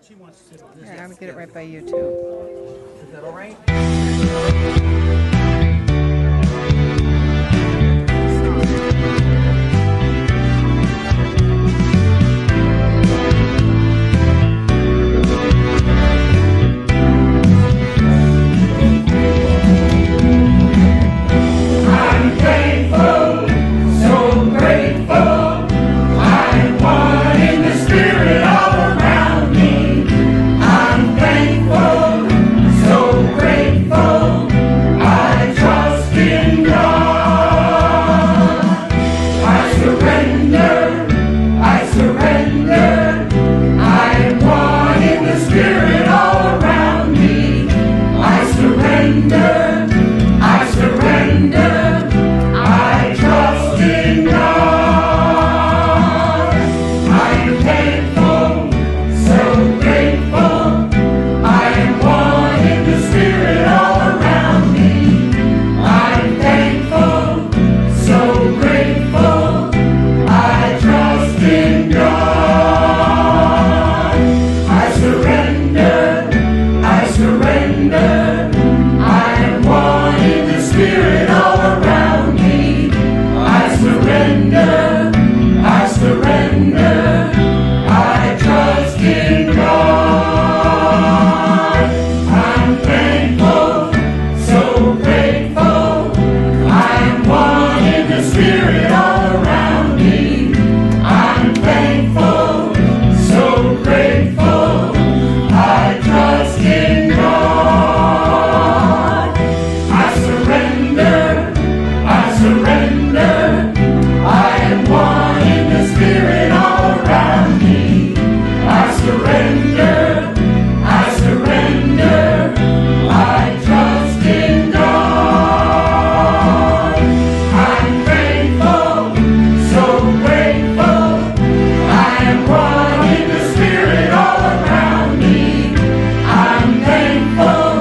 Here, I'm going to get it right by you, too. Is that all right? I'm thankful, so grateful. I'm one in the spirit all around me. I'm thankful, so grateful. I trust in God. I surrender, I surrender. I am one in the spirit all around me. I surrender, I surrender. I trust in God. I'm thankful, so grateful. I am one in the spirit all around me. I'm thankful, so grateful. I trust in God. I surrender, I surrender. I am one in the spirit all around me. I surrender, I surrender. I trust in God. I'm thankful, so grateful. I am one in the spirit all around me. I'm thankful, so grateful. I trust in God. I surrender, I surrender. I am one in the spirit all around me. I surrender, I surrender. I trust in God. I'm thankful, so grateful. I am one in the spirit all around me. I'm thankful,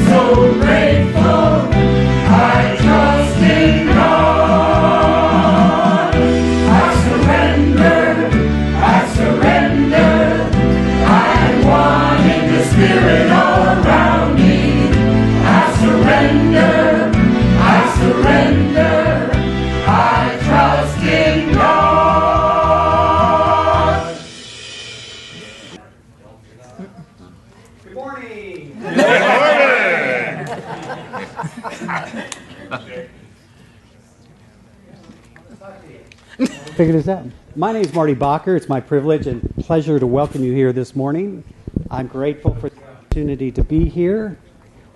so grateful. I trust in God. I surrender, I surrender. I am one in the spirit all around me. I surrender, I surrender. I trust in God. Good morning. Figure this out. My name is Marty Bacher. It's my privilege and pleasure to welcome you here this morning. I'm grateful for the opportunity to be here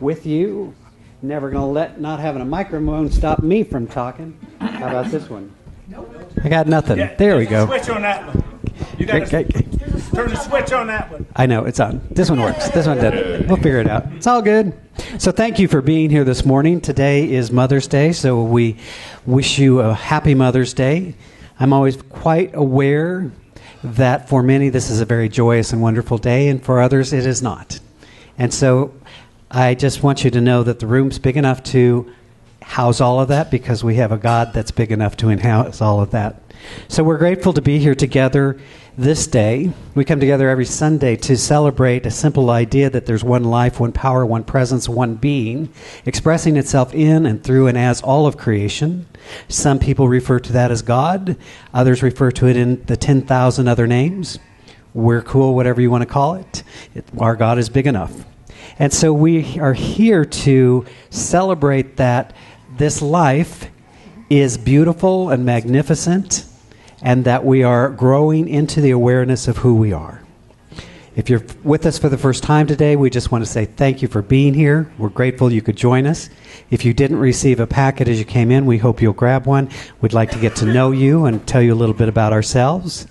with you. Never going to let not having a microphone stop me from talking. How about this one? I got nothing. There we go. Switch on that one. You got to turn the switch on that one. I know, it's on. This one works. This one doesn't. We'll figure it out. It's all good. So thank you for being here this morning. Today is Mother's Day, so we wish you a happy Mother's Day. I'm always quite aware that for many this is a very joyous and wonderful day, and for others it is not. And so I just want you to know that the room's big enough to house all of that because we have a God that's big enough to house all of that. So we're grateful to be here together this day. We come together every Sunday to celebrate a simple idea that there's one life, one power, one presence, one being, expressing itself in and through and as all of creation. Some people refer to that as God. Others refer to it in the 10,000 other names. We're cool, whatever you want to call it. Our God is big enough. And so we are here to celebrate that this life is beautiful and magnificent, and that we are growing into the awareness of who we are. If you're with us for the first time today, we just want to say thank you for being here. We're grateful you could join us. If you didn't receive a packet as you came in, we hope you'll grab one. We'd like to get to know you and tell you a little bit about ourselves.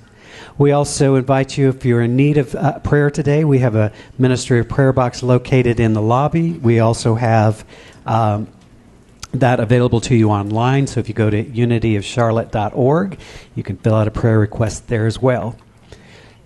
We also invite you, if you're in need of prayer today, we have a Ministry of Prayer box located in the lobby. We also have that available to you online. So if you go to unityofcharlotte.org, you can fill out a prayer request there as well.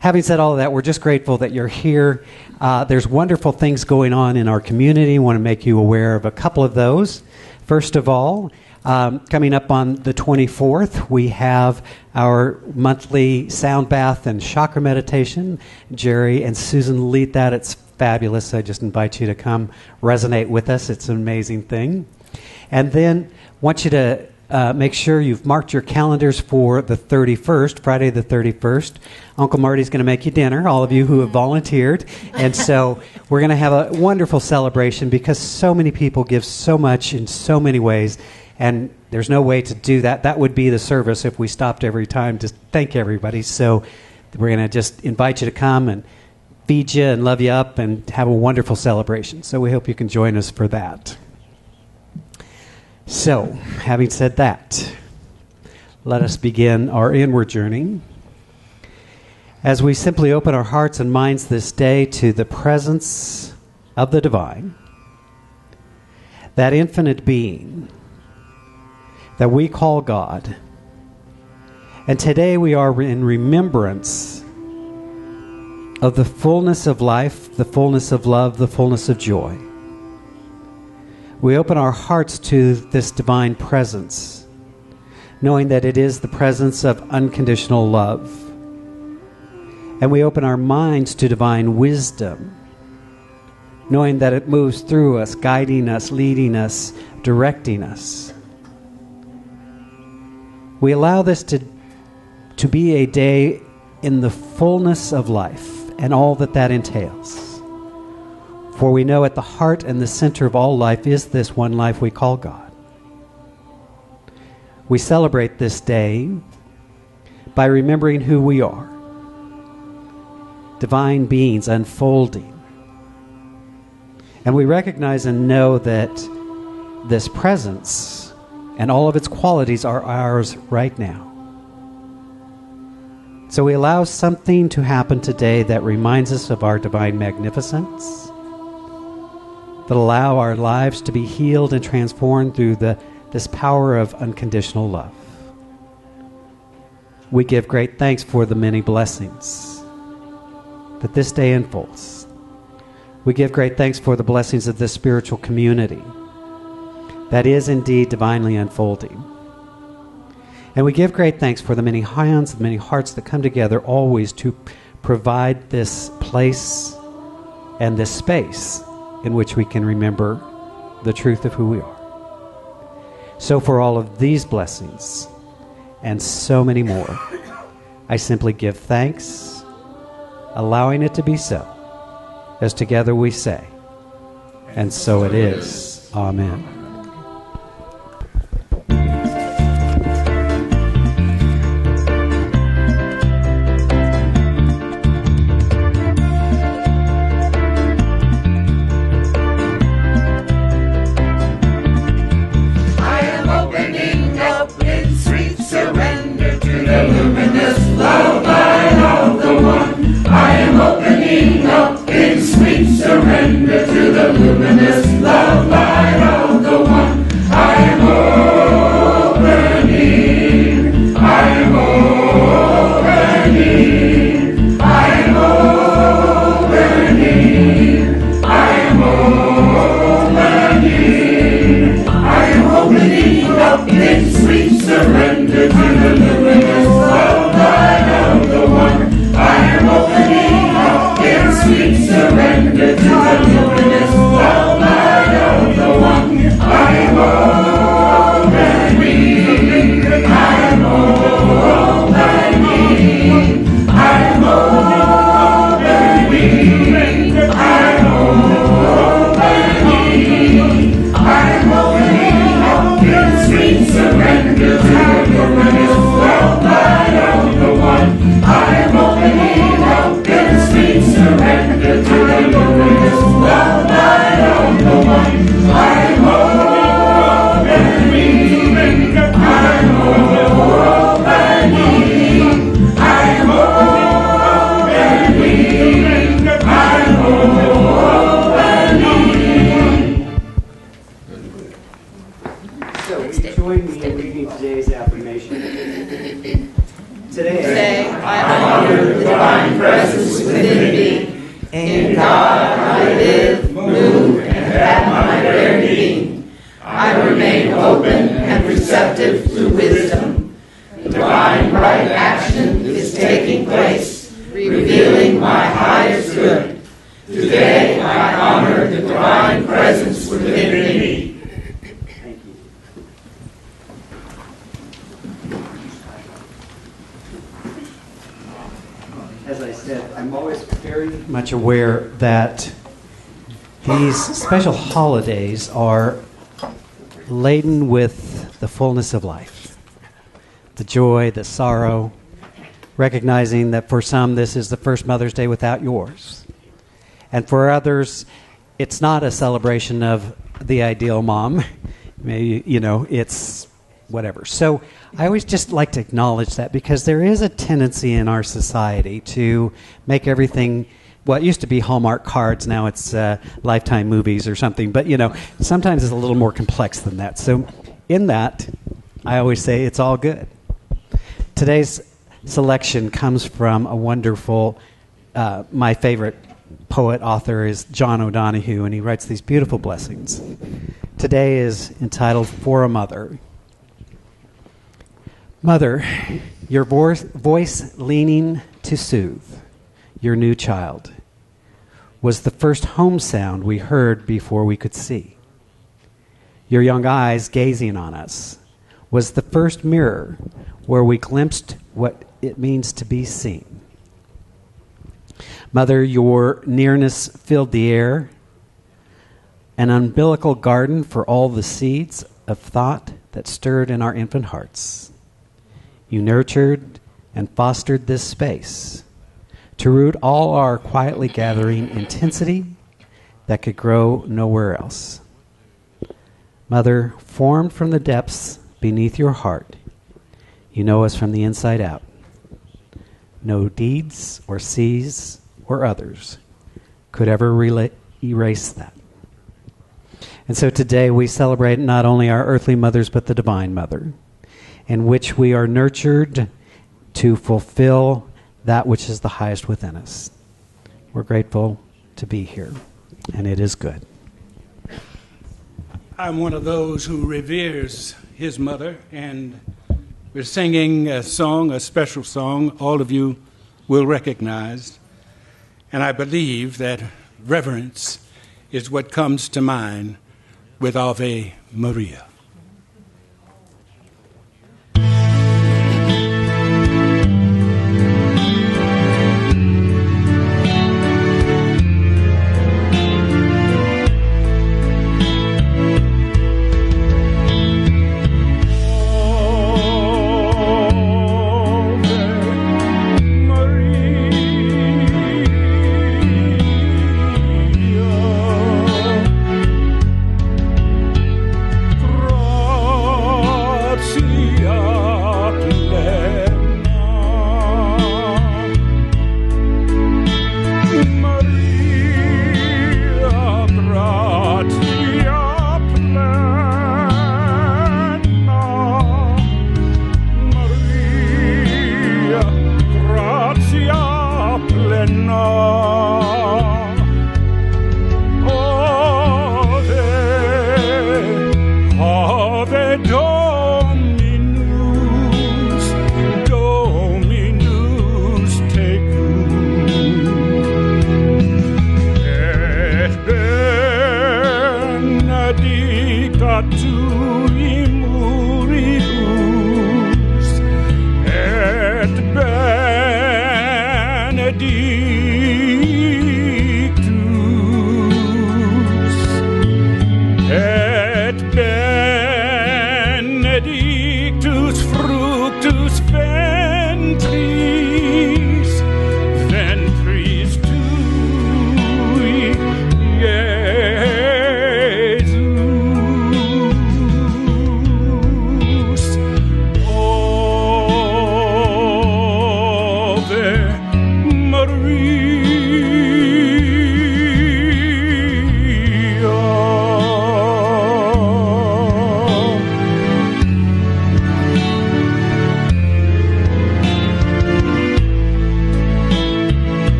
Having said all of that, we're just grateful that you're here. There's wonderful things going on in our community. I want to make you aware of a couple of those. First of all, Coming up on the 24th, we have our monthly sound bath and chakra meditation. Jerry and Susan lead that. It's fabulous. I just invite you to come resonate with us. It's an amazing thing. And then I want you to make sure you've marked your calendars for the 31st, Friday the 31st. Uncle Marty's going to make you dinner, all of you who have volunteered. And so we're going to have a wonderful celebration because so many people give so much in so many ways. And there's no way to do that. That would be the service if we stopped every time to thank everybody. So we're going to just invite you to come and feed you and love you up and have a wonderful celebration. So we hope you can join us for that. So, having said that, let us begin our inward journey as we simply open our hearts and minds this day to the presence of the divine, that infinite being that we call God. And today we are in remembrance of the fullness of life, the fullness of love, the fullness of joy. We open our hearts to this divine presence, knowing that it is the presence of unconditional love. And we open our minds to divine wisdom, knowing that it moves through us, guiding us, leading us, directing us. We allow this to be a day in the fullness of life and all that that entails. For we know at the heart and the center of all life is this one life we call God. We celebrate this day by remembering who we are, divine beings unfolding. And we recognize and know that this presence and all of its qualities are ours right now. So we allow something to happen today that reminds us of our divine magnificence, that allow our lives to be healed and transformed through this power of unconditional love. We give great thanks for the many blessings that this day unfolds. We give great thanks for the blessings of this spiritual community that is indeed divinely unfolding. And we give great thanks for the many hands, the many hearts that come together always to provide this place and this space in which we can remember the truth of who we are. So for all of these blessings and so many more, I simply give thanks, allowing it to be so, as together we say, and so it is. Amen. Surrender to the luminous love light of the one. I am opening. I am opening. I am opening. I am opening. I am opening up in sweet surrender to the luminous love light of the one. I am opening up in sweet surrender to the luminous love light of the one. I am opening. I am opening. I am opening. I am opening. I am opening up in sweet surrender to the luminous love light of the one. I am opening up in sweet surrender to the luminous love light of the one. I am opening. I am opening. I am opening. I am opening. So, will you join me in reading today's affirmation? Today I honor the divine presence within me. In God I live, move, and have my very being. I remain open and receptive I'm always very much aware that these special holidays are laden with the fullness of life, the joy, the sorrow, recognizing that for some this is the first Mother's Day without yours. And for others, it's not a celebration of the ideal mom. Maybe, it's whatever. So I always just like to acknowledge that, because there is a tendency in our society to make everything, well, it used to be Hallmark cards, now it's Lifetime movies or something, but sometimes it's a little more complex than that. So in that, I always say it's all good. Today's selection comes from a wonderful, my favorite poet author is John O'Donohue, and he writes these beautiful blessings. Today is entitled For a Mother. Mother, your voice leaning to soothe your new child was the first home sound we heard before we could see. Your young eyes gazing on us was the first mirror where we glimpsed what it means to be seen. Mother, your nearness filled the air, an umbilical garden for all the seeds of thought that stirred in our infant hearts. You nurtured and fostered this space to root all our quietly gathering intensity that could grow nowhere else. Mother, formed from the depths beneath your heart, you know us from the inside out. No deeds or seas or others could ever erase that. And so today we celebrate not only our earthly mothers, but the Divine Mother, in which we are nurtured to fulfill that which is the highest within us. We're grateful to be here, and it is good. I'm one of those who reveres his mother, and we're singing a song, a special song, all of you will recognize. And I believe that reverence is what comes to mind with Ave Maria.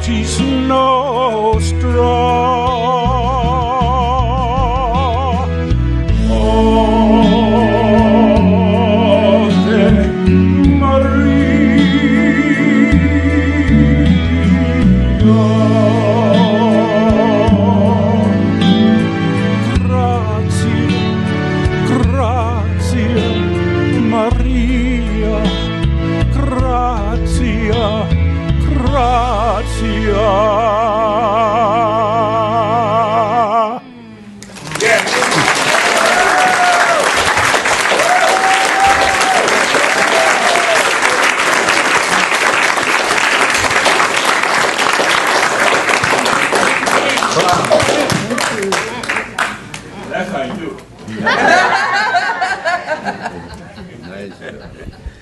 Tis nostra.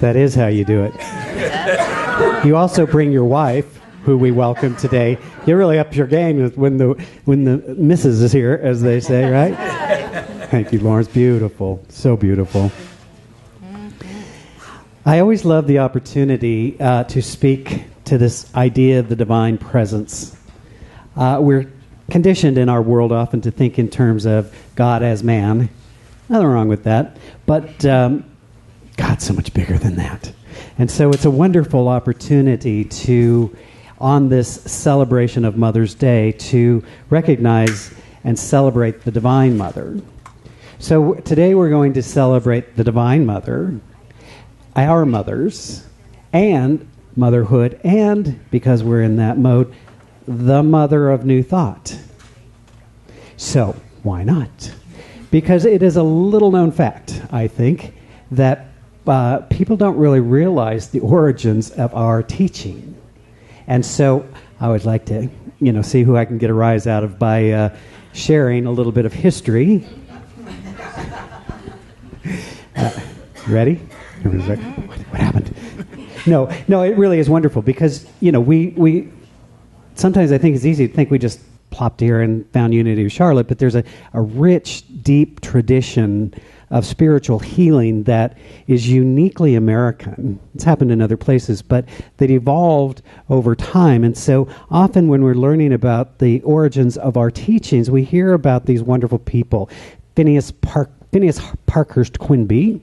That is how you do it. You also bring your wife, who we welcome today. You really up your game when the missus is here, as they say, right? Thank you, Lawrence. Beautiful. So beautiful. I always love the opportunity to speak to this idea of the divine presence. We're conditioned in our world often to think in terms of God as man. Nothing wrong with that. But God's so much bigger than that. And so it's a wonderful opportunity to, on this celebration of Mother's Day, to recognize and celebrate the Divine Mother. So today we're going to celebrate the Divine Mother, our mothers, and motherhood, and, because we're in that mode, the mother of New Thought. So, why not? Because it is a little-known fact, I think, that people don't really realize the origins of our teaching. And so I would like to, see who I can get a rise out of by sharing a little bit of history. Ready? What happened? No, it really is wonderful because, we sometimes I think it's easy to think we just plopped here and found Unity of Charlotte, but there's a rich, deep tradition of spiritual healing that is uniquely American. It's happened in other places, but that evolved over time. And so often when we're learning about the origins of our teachings, we hear about these wonderful people. Phineas Parkhurst Quimby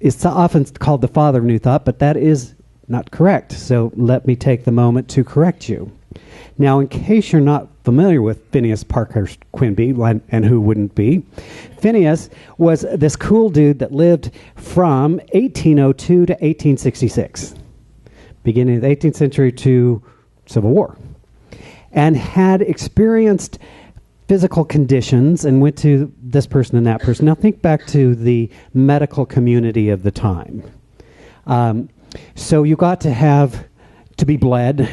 is often called the father of New Thought, but that is not correct. So let me take the moment to correct you. Now, in case you're not familiar with Phineas Parkhurst Quimby, and who wouldn't be, Phineas was this cool dude that lived from 1802 to 1866, beginning of the 18th century to Civil War, and had experienced physical conditions and went to this person and that person. Now, think back to the medical community of the time. So you got to be bled.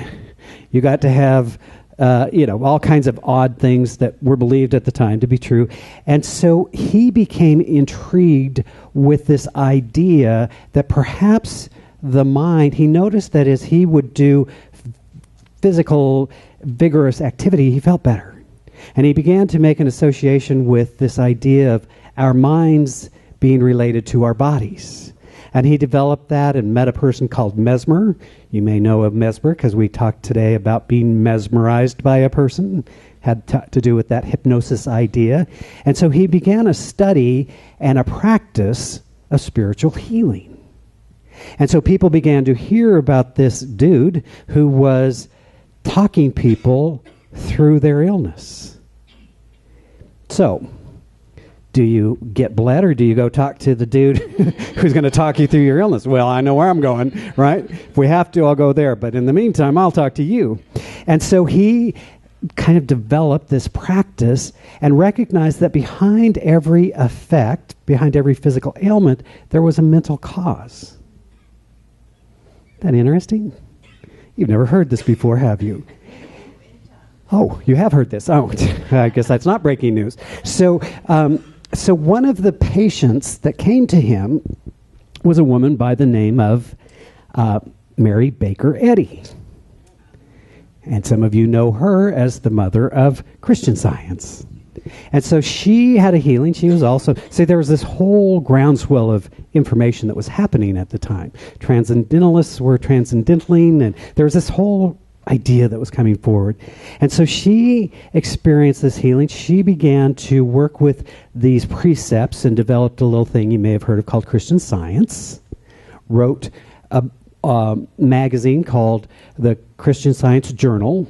You got to have, all kinds of odd things that were believed at the time to be true. And so he became intrigued with this idea that perhaps the mind, he noticed that as he would do physical, vigorous activity, he felt better. And he began to make an association with this idea of our minds being related to our bodies. And he developed that and met a person called Mesmer. You may know of Mesmer because we talked today about being mesmerized by a person. Had to do with that hypnosis idea. And so he began a study and a practice of spiritual healing. And so people began to hear about this dude who was talking people through their illness. So, do you get bled or do you go talk to the dude who's going to talk you through your illness? Well, I know where I'm going, right? If we have to, I'll go there. But in the meantime, I'll talk to you. And so he kind of developed this practice and recognized that behind every effect, behind every physical ailment, there was a mental cause. Isn't that interesting? You've never heard this before, have you? Oh, you have heard this. Oh, I guess that's not breaking news. So one of the patients that came to him was a woman by the name of Mary Baker Eddy. And some of you know her as the mother of Christian Science. And so she had a healing. She was also, there was this whole groundswell of information that was happening at the time. Transcendentalists were transcendentaling, and there was this whole idea that was coming forward. And so she experienced this healing. She began to work with these precepts and developed a little thing you may have heard of called Christian Science, wrote a magazine called the Christian Science Journal,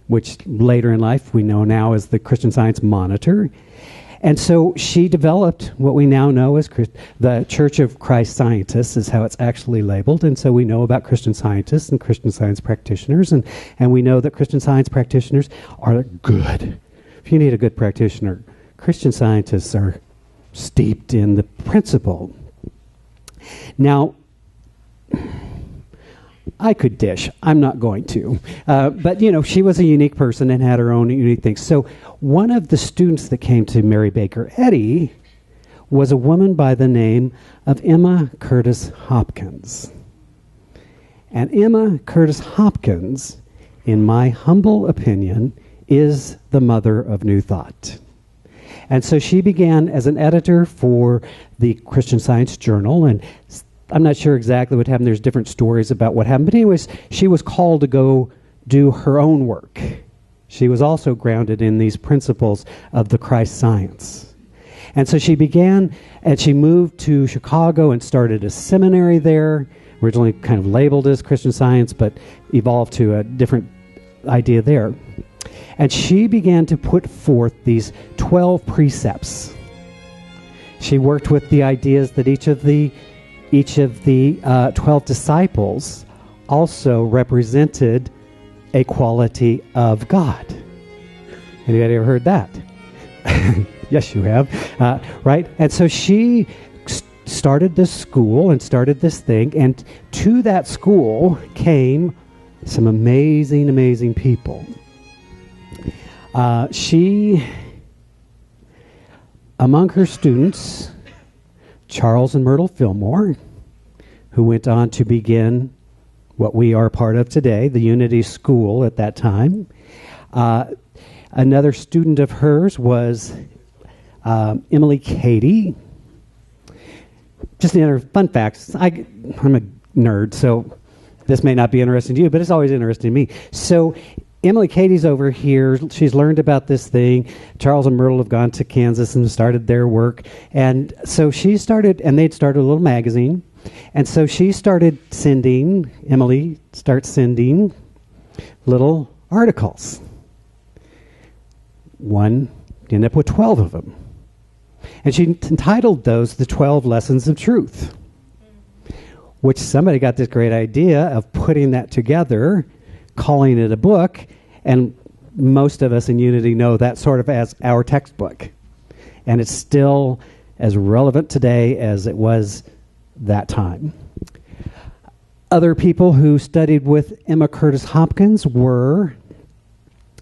which later in life we know now as the Christian Science Monitor. And so she developed what we now know as the Church of Christ Scientists is how it's actually labeled. And so we know about Christian Scientists and Christian Science practitioners, and we know that Christian Science practitioners are good. If you need a good practitioner, Christian Scientists are steeped in the principle. Now, I could dish. I'm not going to. But, she was a unique person and had her own unique things. So one of the students that came to Mary Baker Eddy was a woman by the name of Emma Curtis Hopkins. And Emma Curtis Hopkins, in my humble opinion, is the mother of New Thought. And so she began as an editor for the Christian Science Journal, and I'm not sure exactly what happened. There's different stories about what happened. But anyways, she was called to go do her own work. She was also grounded in these principles of the Christ Science. And so she began, and she moved to Chicago and started a seminary there, originally kind of labeled as Christian Science, but evolved to a different idea there. And she began to put forth these 12 precepts. She worked with the ideas that each of the 12 disciples also represented a quality of God. Anybody ever heard that? Yes, you have. Right? And so she started this school and started this thing, and to that school came some amazing, amazing people. She, among her students, Charles and Myrtle Fillmore, who went on to begin what we are part of today, the Unity School at that time. Another student of hers was Emily Cady. Just fun facts. I'm a nerd, so this may not be interesting to you, but it's always interesting to me. So Emily Cady's over here. She's learned about this thing. Charles and Myrtle have gone to Kansas and started their work. And so she started, and they'd started a little magazine. And so she started Emily starts sending little articles. One ended up with 12 of them. And she entitled those The 12 Lessons of Truth, which somebody got this great idea of putting that together, calling it a book, and most of us in Unity know that sort of as our textbook. And it's still as relevant today as it was that time. Other people who studied with Emma Curtis Hopkins were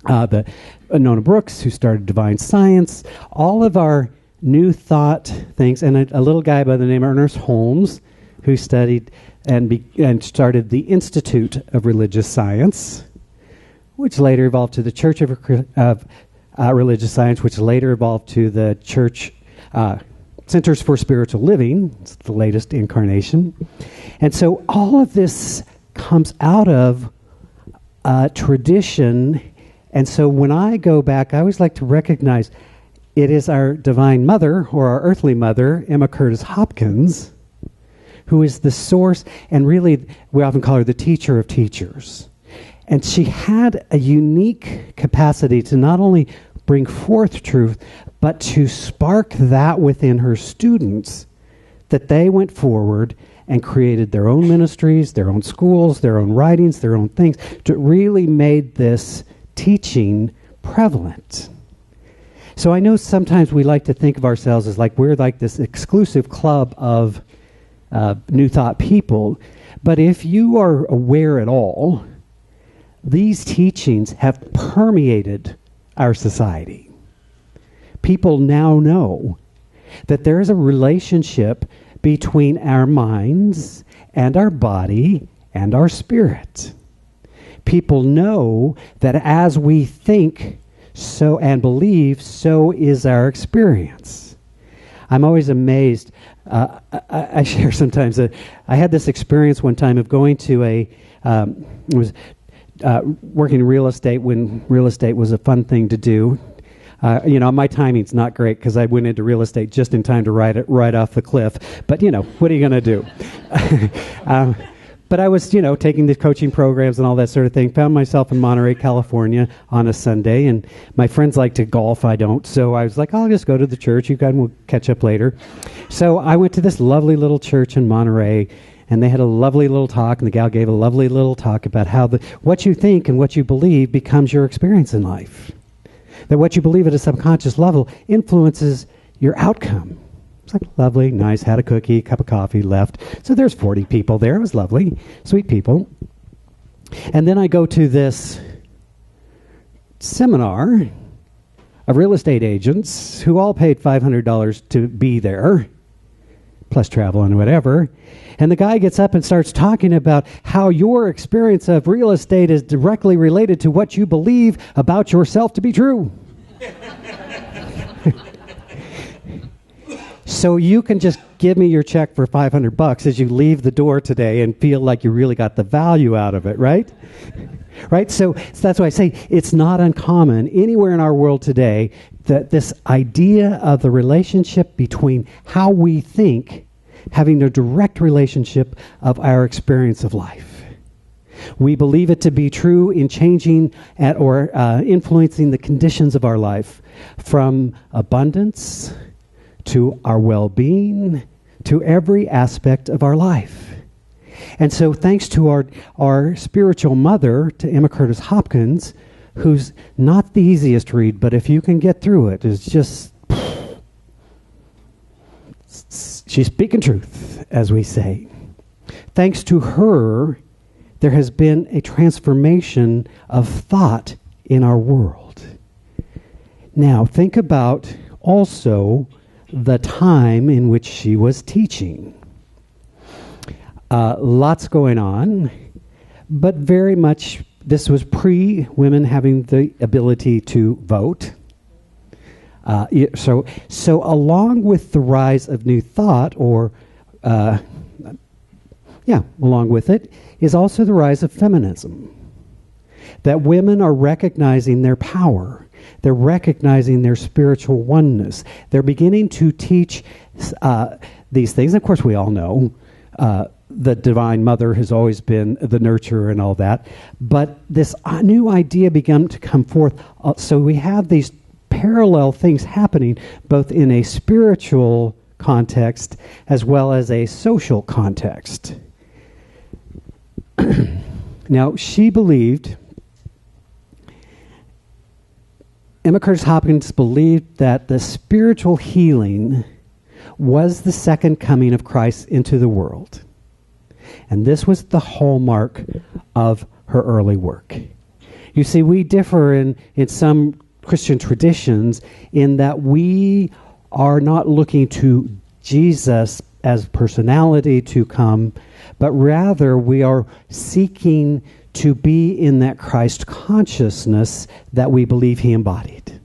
the Nona Brooks, who started Divine Science, all of our New Thought things, and a little guy by the name of Ernest Holmes, who studied and started the Institute of Religious Science, which later evolved to the Church of Religious Science, which later evolved to the Church Centers for Spiritual Living. It's the latest incarnation. And so all of this comes out of tradition. And so when I go back, I always like to recognize it is our divine mother, or our earthly mother, Emma Curtis Hopkins, who is the source, and really we often call her the teacher of teachers. And she had a unique capacity to not only bring forth truth, but to spark that within her students, that they went forward and created their own ministries, their own schools, their own writings, their own things, to really made this teaching prevalent. So I know sometimes we like to think of ourselves as like we're like this exclusive club of New Thought people, but if you are aware at all, these teachings have permeated our society. People now know that there is a relationship between our minds and our body and our spirit. People know that as we think so and believe, so is our experience. I'm always amazed. I share sometimes that I had this experience one time of going to it was working in real estate when real estate was a fun thing to do. My timing's not great because I went into real estate just in time to ride it right off the cliff. But, what are you going to do? But I was, taking the coaching programs and all that sort of thing. Found myself in Monterey, California on a Sunday. And my friends like to golf. I don't. So I was like, I'll just go to the church. You guys will catch up later. So I went to this lovely little church in Monterey. And they had a lovely little talk. And the gal gave a lovely little talk about how what you think and what you believe becomes your experience in life. That what you believe at a subconscious level influences your outcome. It's like lovely, nice, had a cookie, cup of coffee, left. So there's 40 people there. It was lovely, sweet people. And then I go to this seminar of real estate agents who all paid $500 to be there, plus travel and whatever. And the guy gets up and starts talking about how your experience of real estate is directly related to what you believe about yourself to be true. So you can just give me your check for $500 as you leave the door today and feel like you really got the value out of it, right? Right? So that's why I say it's not uncommon anywhere in our world today that this idea of the relationship between how we think having a direct relationship of our experience of life. We believe it to be true in changing or influencing the conditions of our life, from abundance to our well-being to every aspect of our life. And so thanks to our spiritual mother, to Emma Curtis Hopkins, who's not the easiest to read, but if you can get through it, it's just, she's speaking truth, as we say. Thanks to her, there has been a transformation of thought in our world. Now, think about also the time in which she was teaching. Lots going on, but very much this was pre-women having the ability to vote. So along with the rise of New Thought, along with it, is also the rise of feminism. That women are recognizing their power. They're recognizing their spiritual oneness. They're beginning to teach these things. Of course, we all know the Divine Mother has always been the nurturer and all that. But this new idea began to come forth. So we have these parallel things happening both in a spiritual context as well as a social context. Now, she believed, Emma Curtis Hopkins believed that the spiritual healing was the second coming of Christ into the world. And this was the hallmark of her early work. You see, we differ in some Christian traditions in that we are not looking to Jesus as personality to come, but rather we are seeking to be in that Christ consciousness that we believe he embodied.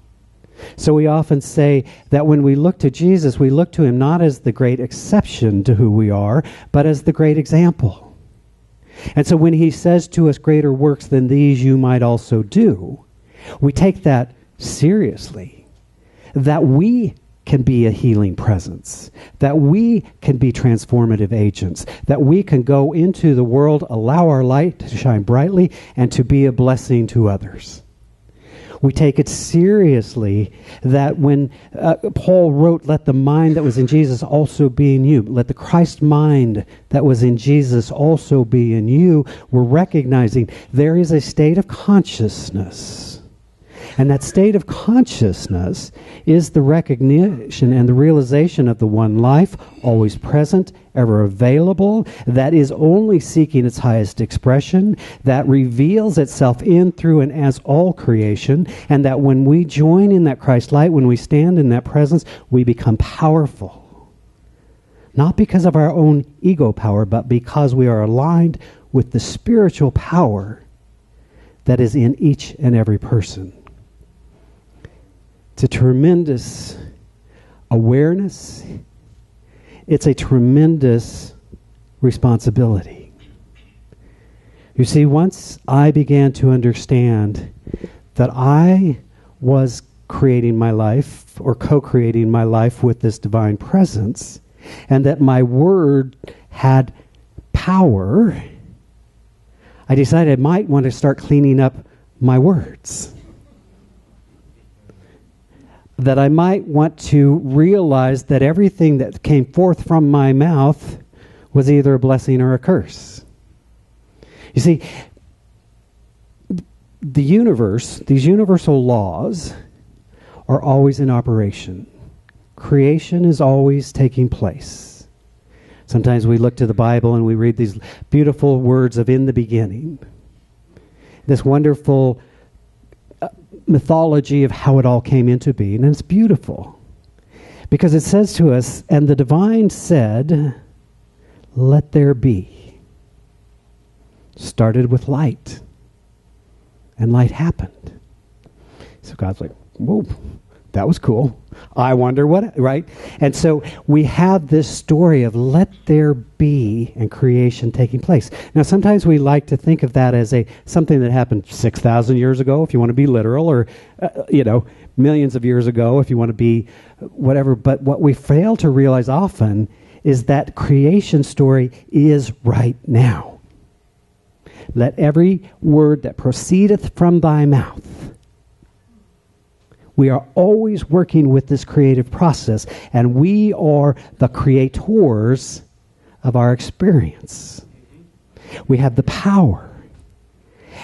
So we often say that when we look to Jesus, we look to him not as the great exception to who we are, but as the great example. And so when he says to us, greater works than these you might also do, we take that seriously, that we can be a healing presence, that we can be transformative agents, that we can go into the world, allow our light to shine brightly, and to be a blessing to others. We take it seriously that when Paul wrote, let the mind that was in Jesus also be in you, let the Christ mind that was in Jesus also be in you, we're recognizing there is a state of consciousness. And that state of consciousness is the recognition and the realization of the one life, always present, ever available, that is only seeking its highest expression, that reveals itself in, through, and as all creation, and that when we join in that Christ light, when we stand in that presence, we become powerful. Not because of our own ego power, but because we are aligned with the spiritual power that is in each and every person. It's a tremendous awareness. It's a tremendous responsibility. You see, once I began to understand that I was creating my life or co-creating my life with this divine presence, and that my word had power, I decided I might want to start cleaning up my words. That I might want to realize that everything that came forth from my mouth was either a blessing or a curse. You see, the universe, these universal laws, are always in operation. Creation is always taking place. Sometimes we look to the Bible and we read these beautiful words of "in the beginning." This wonderful mythology of how it all came into being, and it's beautiful. Because it says to us, "And the divine said, let there be." Started with light. And light happened. So God's like, whoa, that was cool. I wonder what, right? And so we have this story of let there be and creation taking place. Now, sometimes we like to think of that as something that happened 6,000 years ago, if you want to be literal, or, millions of years ago, if you want to be whatever. But what we fail to realize often is that creation story is right now. Let every word that proceedeth from thy mouth. We are always working with this creative process, and we are the creators of our experience. We have the power.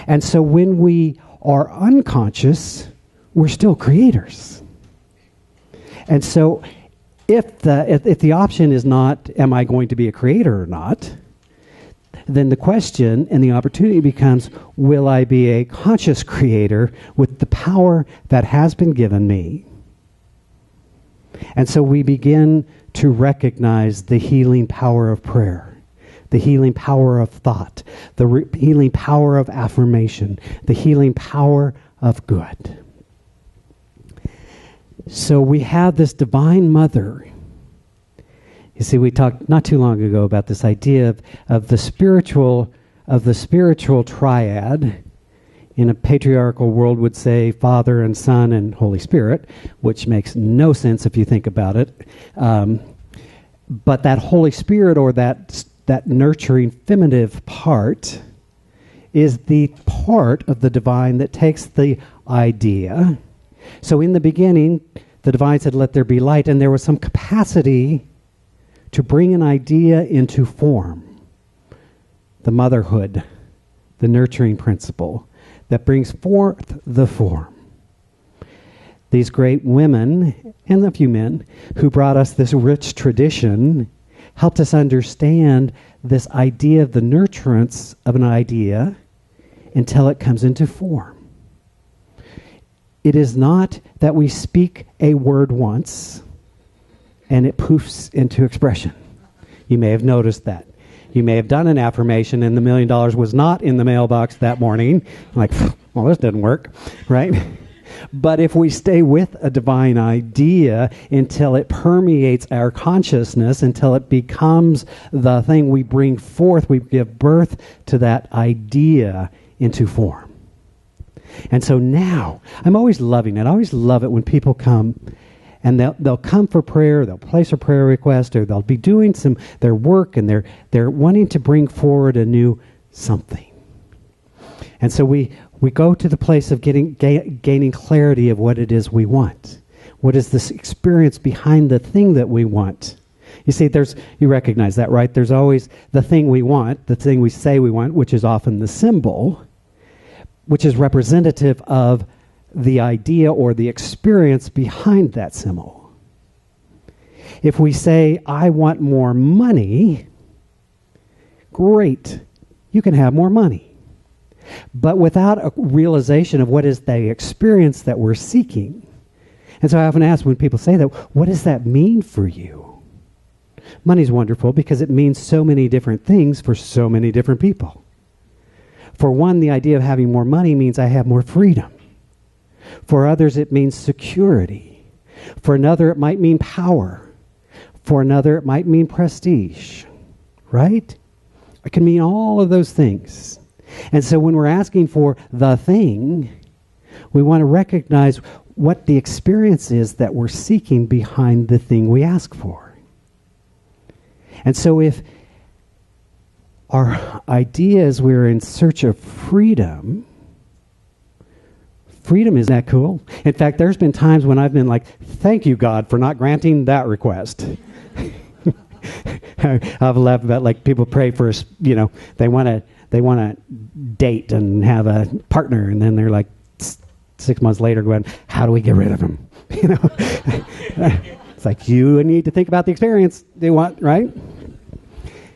And so when we are unconscious, we're still creators. And so if the option is not, am I going to be a creator or not, then the question and the opportunity becomes, will I be a conscious creator with the power that has been given me? And so we begin to recognize the healing power of prayer, the healing power of thought, the healing power of affirmation, the healing power of good. So we have this divine mother. You see, we talked not too long ago about this idea of the spiritual triad. In a patriarchal world would say Father and Son and Holy Spirit, which makes no sense if you think about it. But that Holy Spirit, or that nurturing feminative part, is the part of the divine that takes the idea. So in the beginning, the divine said, let there be light, and there was some capacity to bring an idea into form. The motherhood, the nurturing principle that brings forth the form. These great women, and a few men, who brought us this rich tradition, helped us understand this idea of the nurturance of an idea until it comes into form. It is not that we speak a word once and it poofs into expression. You may have noticed that. You may have done an affirmation and the $1 million was not in the mailbox that morning. Like, well, this didn't work, right? But if we stay with a divine idea until it permeates our consciousness, until it becomes the thing we bring forth, we give birth to that idea into form. And so now, I'm always loving it. I always love it when people come and they'll come for prayer, they'll place a prayer request, or they'll be doing their work, and they're wanting to bring forward a new something. And so we go to the place of gaining clarity of what it is we want. What is this experience behind the thing that we want? You see, you recognize that, right? There's always the thing we want, the thing we say we want, which is often the symbol, which is representative of the idea or the experience behind that symbol. If we say, I want more money, great, you can have more money. But without a realization of what is the experience that we're seeking. And so I often ask when people say that, what does that mean for you? Money's wonderful because it means so many different things for so many different people. For one, the idea of having more money means I have more freedom. For others, it means security. For another, it might mean power. For another, it might mean prestige. Right? It can mean all of those things. And so when we're asking for the thing, we want to recognize what the experience is that we're seeking behind the thing we ask for. And so if our idea is we're in search of freedom, freedom isn't that cool? In fact, there's been times when I've been like, thank you, God, for not granting that request. I've laughed about like people pray for, they want to date and have a partner, and then they're like 6 months later going, how do we get rid of him? It's like you need to think about the experience they want, right?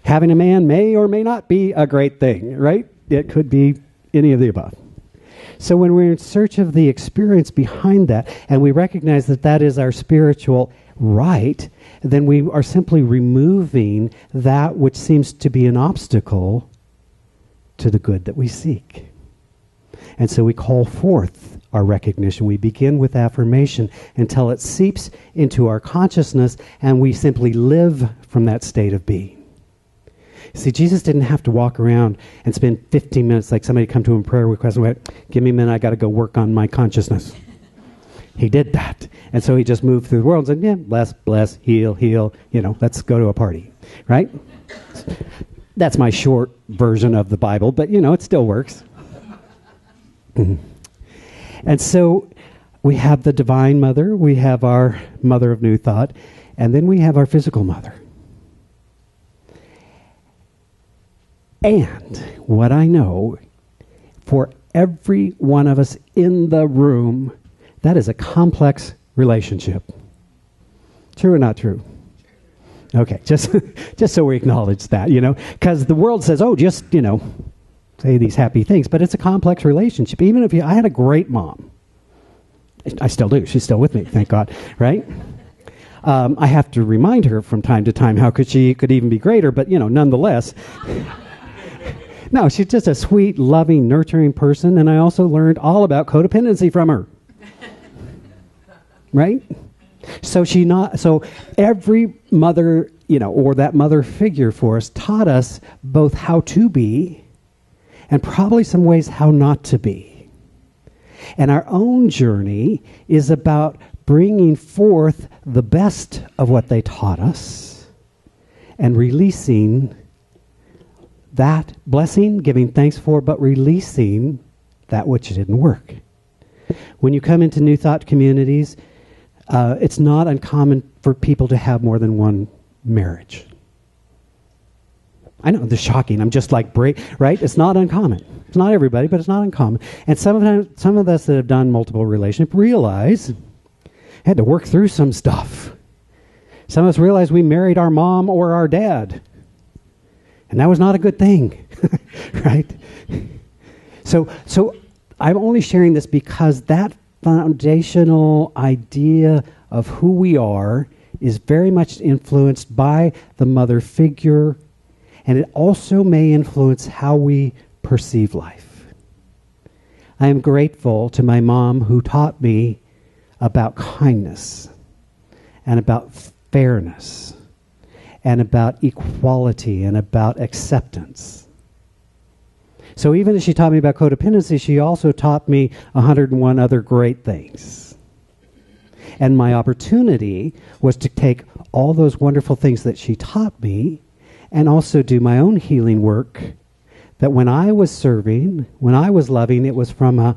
Having a man may or may not be a great thing, right? It could be any of the above. So when we're in search of the experience behind that, and we recognize that that is our spiritual right, then we are simply removing that which seems to be an obstacle to the good that we seek. And so we call forth our recognition. We begin with affirmation until it seeps into our consciousness, and we simply live from that state of being. See, Jesus didn't have to walk around and spend 15 minutes like somebody come to him prayer request and went, give me a minute, I got to go work on my consciousness. He did that. And so he just moved through the world and said, yeah, bless, heal, let's go to a party, right? That's my short version of the Bible, but, it still works. And so we have the divine mother, we have our mother of new thought, and then we have our physical mother. And what I know, for every one of us in the room, that is a complex relationship. True or not true? Okay, just so we acknowledge that, because the world says, just, say these happy things, but it's a complex relationship. Even if I had a great mom. I still do. She's still with me, thank God, right? I have to remind her from time to time how she could even be greater, but, nonetheless. No, she's just a sweet, loving, nurturing person, and I also learned all about codependency from her. Right? So every mother, or that mother figure for us taught us both how to be and probably some ways how not to be. And our own journey is about bringing forth the best of what they taught us and releasing that blessing, giving thanks for, but releasing that which didn't work. When you come into New Thought communities, it's not uncommon for people to have more than one marriage. I know, this is shocking. I'm just like, right? It's not uncommon. It's not everybody, but it's not uncommon. And some of us that have done multiple relationships realize had to work through some stuff. Some of us realize we married our mom or our dad. And that was not a good thing, right? So I'm only sharing this because that foundational idea of who we are is very much influenced by the mother figure, and it also may influence how we perceive life. I am grateful to my mom who taught me about kindness and about fairness and about equality and about acceptance. So even as she taught me about codependency, she also taught me 101 other great things. And my opportunity was to take all those wonderful things that she taught me and also do my own healing work, that when I was serving, when I was loving, it was from a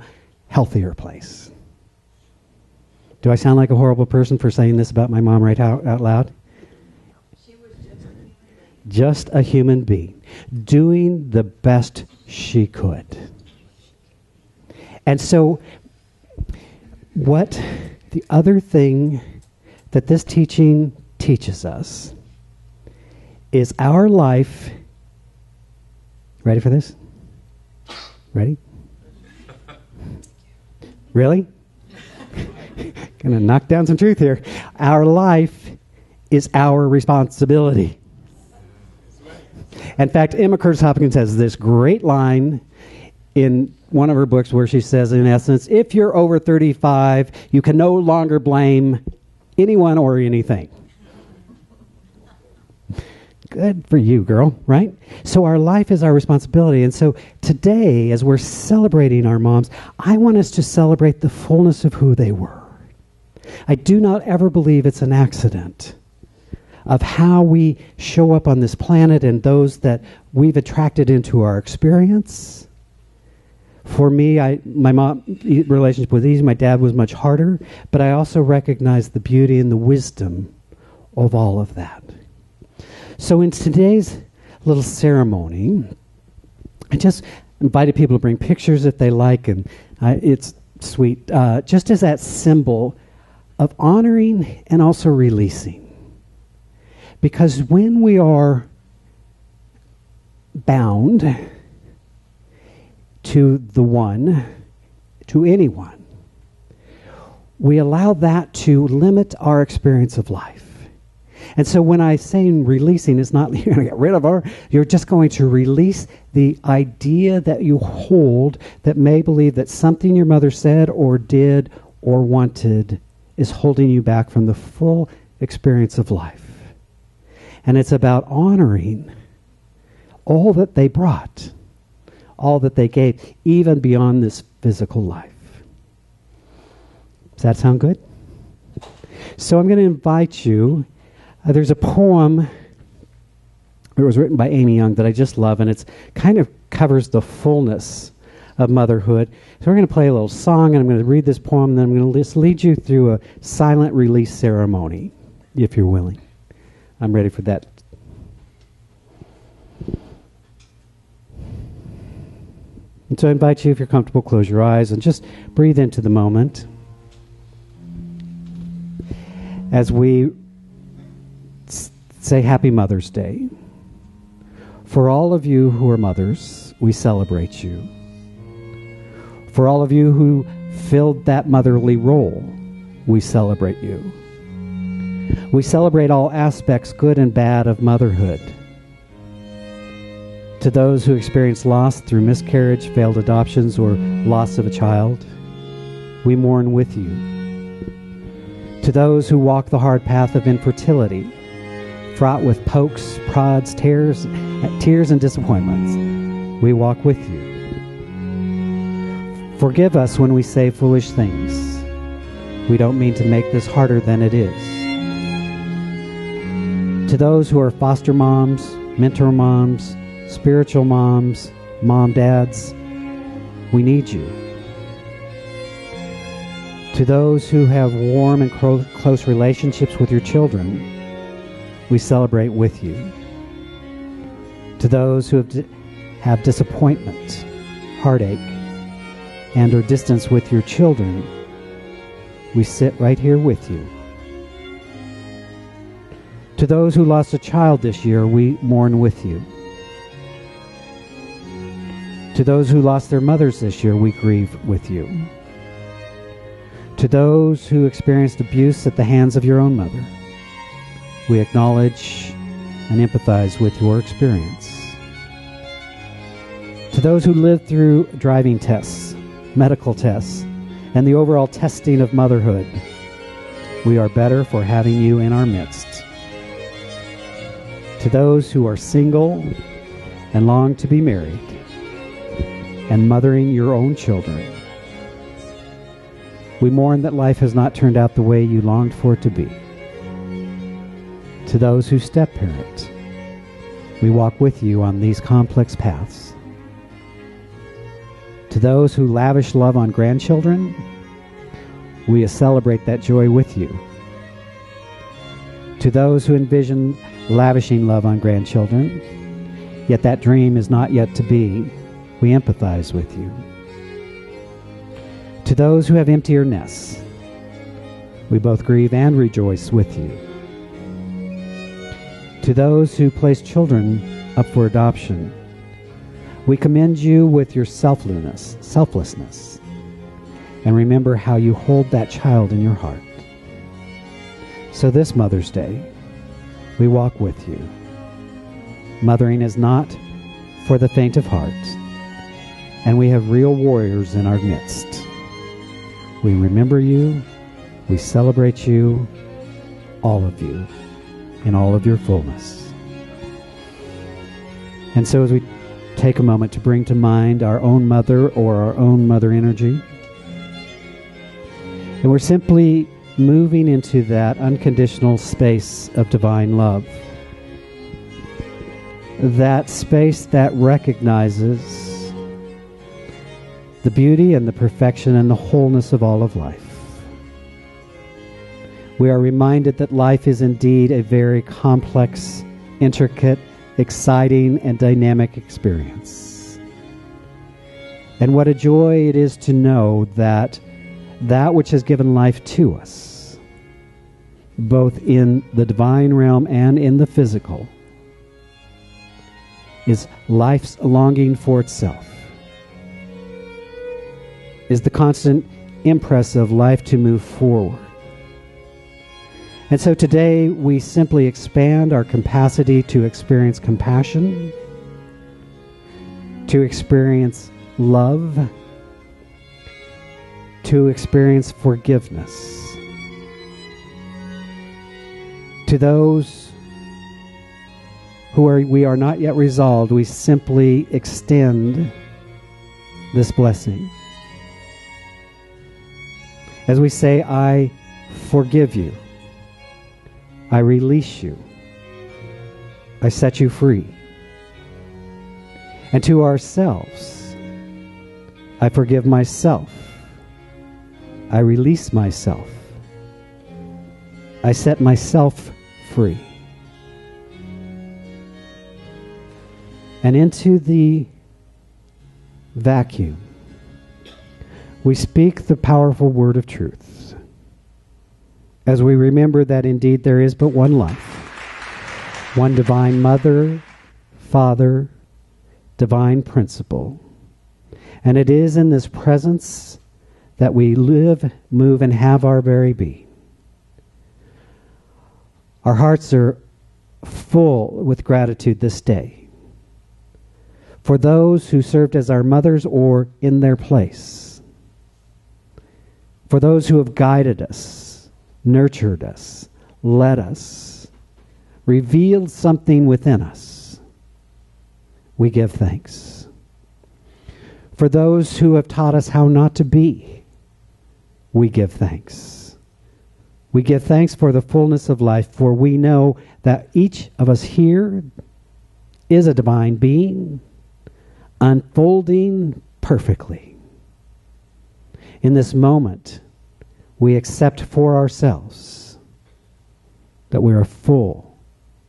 healthier place. Do I sound like a horrible person for saying this about my mom right out loud? Just a human being, doing the best she could. And so, what the other thing that this teaching teaches us is our life. Ready for this? Ready? Really? Gonna knock down some truth here. Our life is our responsibility. In fact, Emma Curtis Hopkins has this great line in one of her books where she says, in essence, if you're over 35, you can no longer blame anyone or anything. Good for you, girl, right? So our life is our responsibility. And so today, as we're celebrating our moms, I want us to celebrate the fullness of who they were. I do not ever believe it's an accident of how we show up on this planet and those that we've attracted into our experience. For me, my mom relationship was easy. My dad was much harder. But I also recognize the beauty and the wisdom of all of that. So in today's little ceremony, I just invited people to bring pictures if they like, and it's sweet, just as that symbol of honoring and also releasing. Because when we are bound to the one, to anyone, we allow that to limit our experience of life. And so when I say releasing, it's not you're going to get rid of her. You're just going to release the idea that you hold that may believe that something your mother said or did or wanted is holding you back from the full experience of life. And it's about honoring all that they brought, all that they gave, even beyond this physical life. Does that sound good? So I'm going to invite you. There's a poem that was written by Amy Young that I just love, and it's kind of covers the fullness of motherhood. So we're going to play a little song, and I'm going to read this poem, and then I'm going to just lead you through a silent release ceremony, if you're willing. I'm ready for that. And so I invite you, if you're comfortable, close your eyes and just breathe into the moment as we say Happy Mother's Day. For all of you who are mothers, we celebrate you. For all of you who filled that motherly role, we celebrate you. We celebrate all aspects, good and bad, of motherhood. To those who experience loss through miscarriage, failed adoptions, or loss of a child, we mourn with you. To those who walk the hard path of infertility, fraught with pokes, prods, tears, and disappointments, we walk with you. Forgive us when we say foolish things. We don't mean to make this harder than it is. To those who are foster moms, mentor moms, spiritual moms, mom dads, we need you. To those who have warm and close relationships with your children, we celebrate with you. To those who have disappointment, heartache, and or distance with your children, we sit right here with you. To those who lost a child this year, we mourn with you. To those who lost their mothers this year, we grieve with you. To those who experienced abuse at the hands of your own mother, we acknowledge and empathize with your experience. To those who lived through driving tests, medical tests, and the overall testing of motherhood, we are better for having you in our midst. To those who are single and long to be married and mothering your own children, we mourn that life has not turned out the way you longed for it to be. To those who step-parent, we walk with you on these complex paths. To those who lavish love on grandchildren, we celebrate that joy with you. To those who envision lavishing love on grandchildren, yet that dream is not yet to be, we empathize with you. To those who have emptier nests, we both grieve and rejoice with you. To those who place children up for adoption, we commend you with your selflessness, and remember how you hold that child in your heart. So this Mother's Day, we walk with you. Mothering is not for the faint of heart, and we have real warriors in our midst. We remember you, we celebrate you, all of you, in all of your fullness. And so as we take a moment to bring to mind our own mother or our own mother energy, and we're simply moving into that unconditional space of divine love. That space that recognizes the beauty and the perfection and the wholeness of all of life. We are reminded that life is indeed a very complex, intricate, exciting, and dynamic experience. And what a joy it is to know that that which has given life to us, both in the divine realm and in the physical, is life's longing for itself, is the constant impress of life to move forward. And so today we simply expand our capacity to experience compassion, to experience love, to experience forgiveness. To those we are not yet resolved, we simply extend this blessing. As we say, I forgive you, I release you, I set you free. And to ourselves, I forgive myself, I release myself, I set myself free. And into the vacuum, we speak the powerful word of truth, as we remember that indeed there is but one life, one divine mother, father, divine principle. And it is in this presence that we live, move, and have our very being. Our hearts are full with gratitude this day for those who served as our mothers or in their place, for those who have guided us, nurtured us, led us, revealed something within us. We give thanks. For those who have taught us how not to be, we give thanks. We give thanks for the fullness of life, for we know that each of us here is a divine being, unfolding perfectly. In this moment, we accept for ourselves that we are full,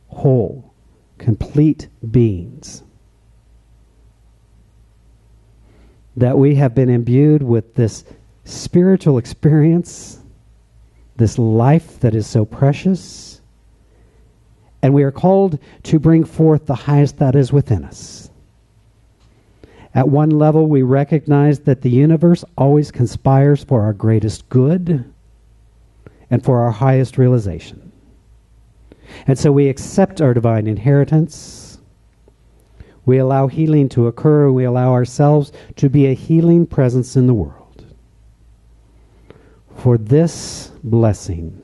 whole, complete beings. That we have been imbued with this spiritual experience, this life that is so precious, and we are called to bring forth the highest that is within us. At one level, we recognize that the universe always conspires for our greatest good and for our highest realization. And so we accept our divine inheritance. We allow healing to occur. We allow ourselves to be a healing presence in the world. For this blessing,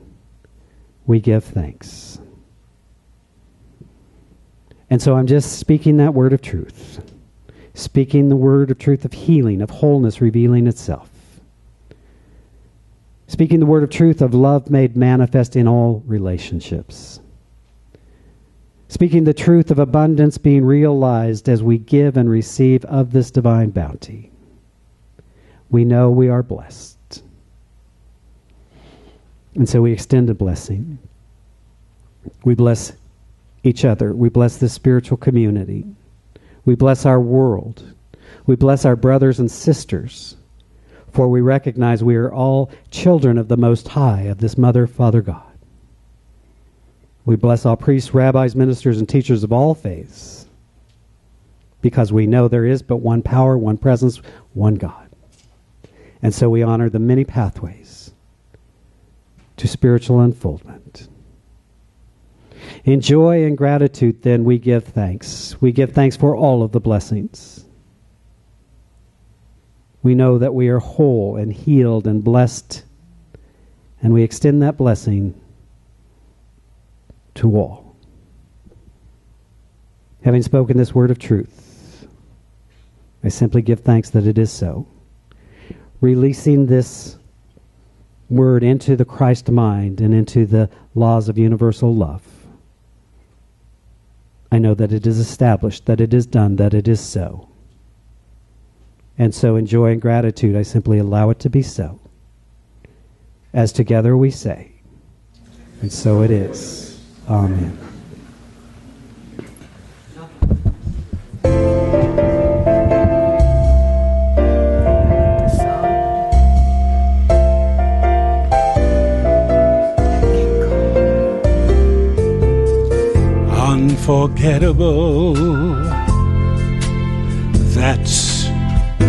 we give thanks. And so I'm just speaking that word of truth. Speaking the word of truth of healing, of wholeness revealing itself. Speaking the word of truth of love made manifest in all relationships. Speaking the truth of abundance being realized as we give and receive of this divine bounty. We know we are blessed. And so we extend a blessing. We bless each other. We bless this spiritual community. We bless our world. We bless our brothers and sisters, for we recognize we are all children of the Most High, of this Mother, Father, God. We bless all priests, rabbis, ministers, and teachers of all faiths, because we know there is but one power, one presence, one God. And so we honor the many pathways to spiritual unfoldment. In joy and gratitude, then, we give thanks. We give thanks for all of the blessings. We know that we are whole and healed and blessed, and we extend that blessing to all. Having spoken this word of truth, I simply give thanks that it is so. Releasing this word into the Christ mind and into the laws of universal love, I know that it is established, that it is done, that it is so. And so in joy and gratitude, I simply allow it to be so. As together we say, and so it is. Amen. Unforgettable, that's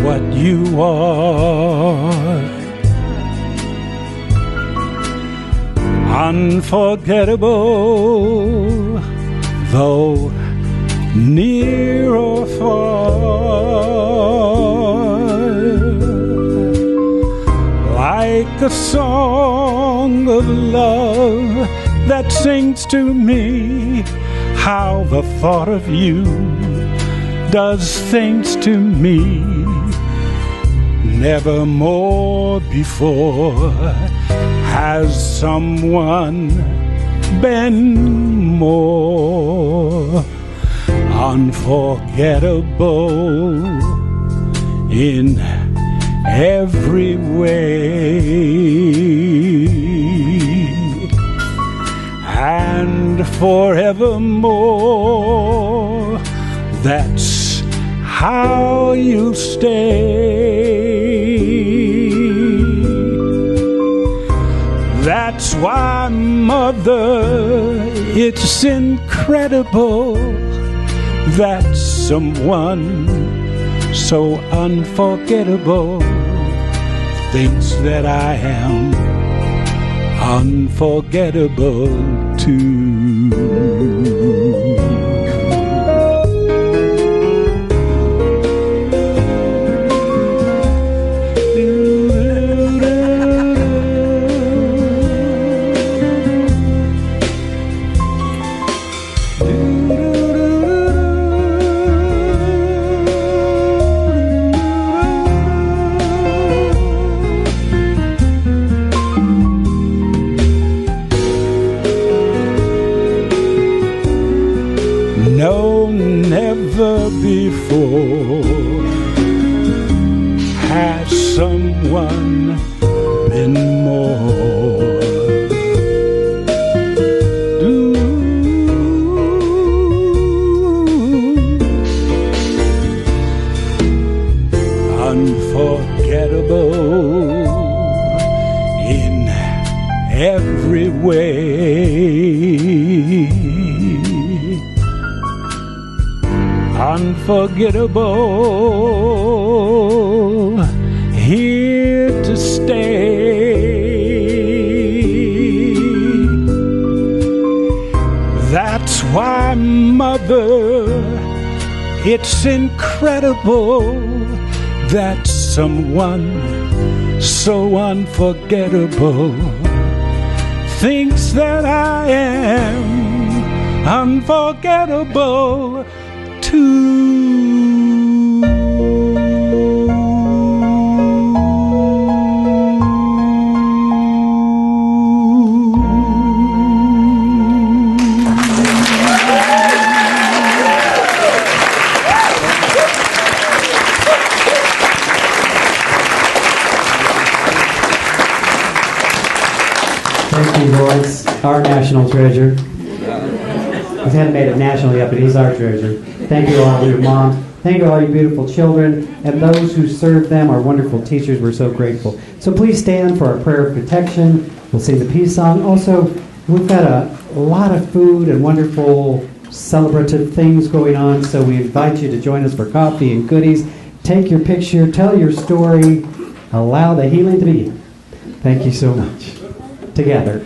what you are. Unforgettable, though near or far, like a song of love that sings to me. How the thought of you does things to me. Never more before has someone been more unforgettable in every way. And forevermore, that's how you stay. That's why, Mother, it's incredible that someone so unforgettable thinks that I am unforgettable too. Before has someone been more unforgettable in every way. Unforgettable, here to stay. That's why, Mother, it's incredible that someone so unforgettable thinks that I am unforgettable too. Thank you, Royce, our national treasure. We haven't made it national yet, but he's our treasure. Thank you all, your mom. Thank you all, you beautiful children, and those who serve them, our wonderful teachers. We're so grateful. So please stand for our prayer of protection. We'll sing the peace song. Also, we've got a lot of food and wonderful celebrative things going on, so we invite you to join us for coffee and goodies. Take your picture, tell your story, allow the healing to begin. Thank you so much. Together.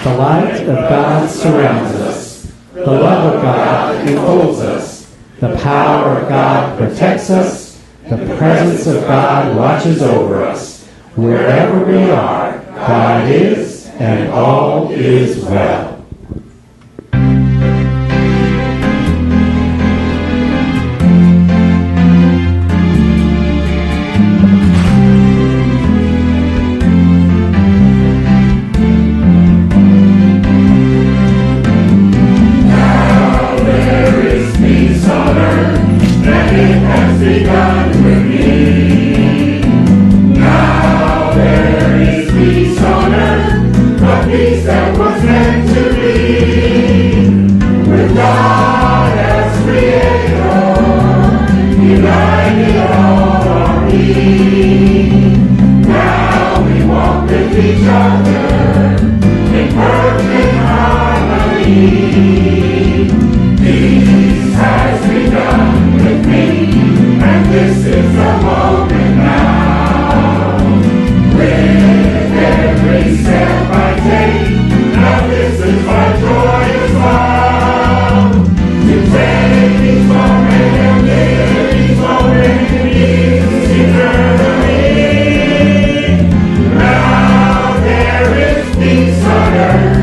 The light of God surrounds us. The love of God enfolds us. The power of God protects us. The presence of God watches over us. Wherever we are, God is, and all is well. that was meant to be. With God as creator, united all are we. Now we walk with each other in perfect harmony. Peace has begun with me, and this is the moment now. With every step I take, now this is my joyous vow. To take each moment and live each moment in peace eternally. Now there is peace on earth.